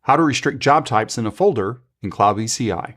How to restrict job types in a folder in CloudBees CI.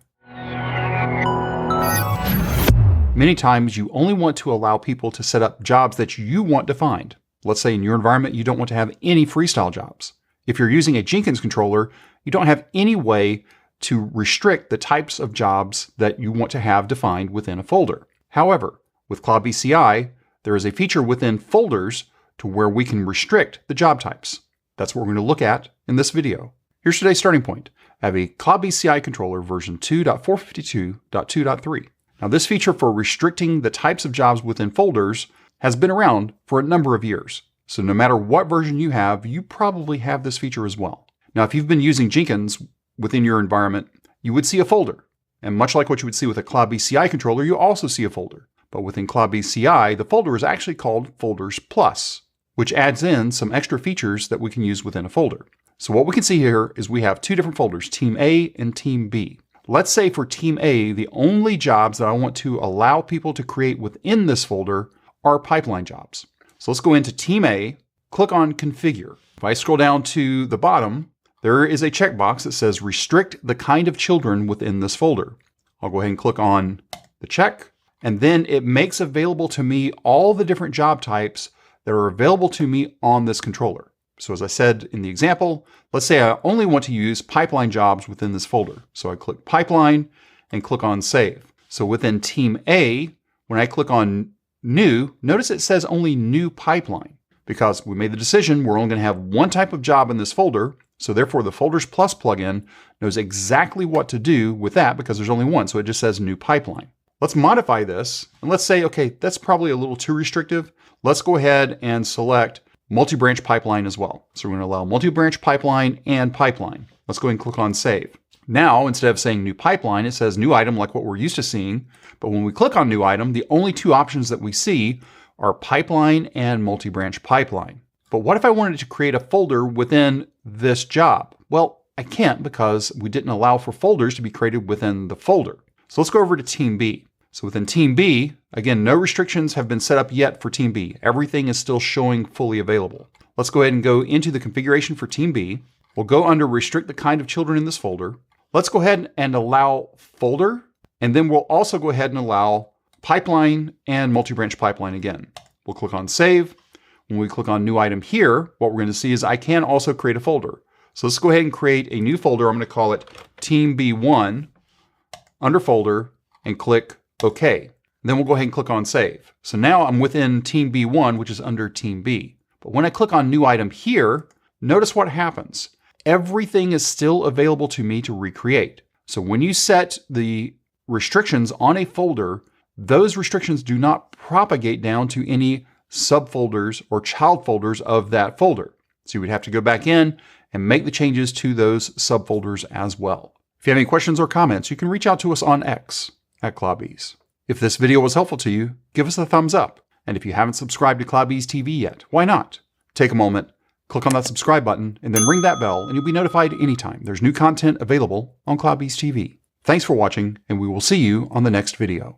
Many times you only want to allow people to set up jobs that you want defined. Let's say in your environment, you don't want to have any freestyle jobs. If you're using a Jenkins controller, you don't have any way to restrict the types of jobs that you want to have defined within a folder. However, with CloudBees CI, there is a feature within folders to where we can restrict the job types. That's what we're going to look at in this video. Here's today's starting point. I have a CloudBees CI controller version 2.452.2.3. Now this feature for restricting the types of jobs within folders has been around for a number of years. So no matter what version you have, you probably have this feature as well. Now if you've been using Jenkins within your environment, you would see a folder. And much like what you would see with a CloudBees CI controller, you also see a folder. But within CloudBees CI, the folder is actually called Folders Plus, which adds in some extra features that we can use within a folder. So what we can see here is we have two different folders, Team A and Team B. Let's say for Team A, the only jobs that I want to allow people to create within this folder are pipeline jobs. So let's go into Team A, click on Configure. If I scroll down to the bottom, there is a checkbox that says Restrict the kind of children within this folder. I'll go ahead and click on the check, and then it makes available to me all the different job types that are available to me on this controller. So as I said in the example, let's say I only want to use pipeline jobs within this folder. So I click Pipeline and click on Save. So within Team A, when I click on New, notice it says only New Pipeline because we made the decision we're only going to have one type of job in this folder. So therefore the Folders Plus plugin knows exactly what to do with that because there's only one. So it just says New Pipeline. Let's modify this and let's say, okay, that's probably a little too restrictive. Let's go ahead and select multi-branch pipeline as well. So we're going to allow multi-branch pipeline and pipeline. Let's go ahead and click on Save. Now, instead of saying New Pipeline, it says New Item like what we're used to seeing. But when we click on New Item, the only two options that we see are pipeline and multi-branch pipeline. But what if I wanted to create a folder within this job? Well, I can't because we didn't allow for folders to be created within the folder. So let's go over to Team B. So within Team B, again, no restrictions have been set up yet for Team B. Everything is still showing fully available. Let's go ahead and go into the configuration for Team B. We'll go under Restrict the kind of children in this folder. Let's go ahead and allow folder, and then we'll also go ahead and allow pipeline and multi-branch pipeline again. We'll click on Save. When we click on New Item here, what we're going to see is I can also create a folder. So let's go ahead and create a new folder. I'm going to call it Team B1 under folder and click OK. Then we'll go ahead and click on Save. So now I'm within Team B1, which is under Team B. But when I click on New Item here, notice what happens. Everything is still available to me to recreate. So when you set the restrictions on a folder, those restrictions do not propagate down to any subfolders or child folders of that folder. So you would have to go back in and make the changes to those subfolders as well. If you have any questions or comments, you can reach out to us on X at CloudBees. If this video was helpful to you, give us a thumbs up. And if you haven't subscribed to CloudBees TV yet, why not? Take a moment, click on that subscribe button, and then ring that bell, and you'll be notified anytime there's new content available on CloudBees TV. Thanks for watching, and we will see you on the next video.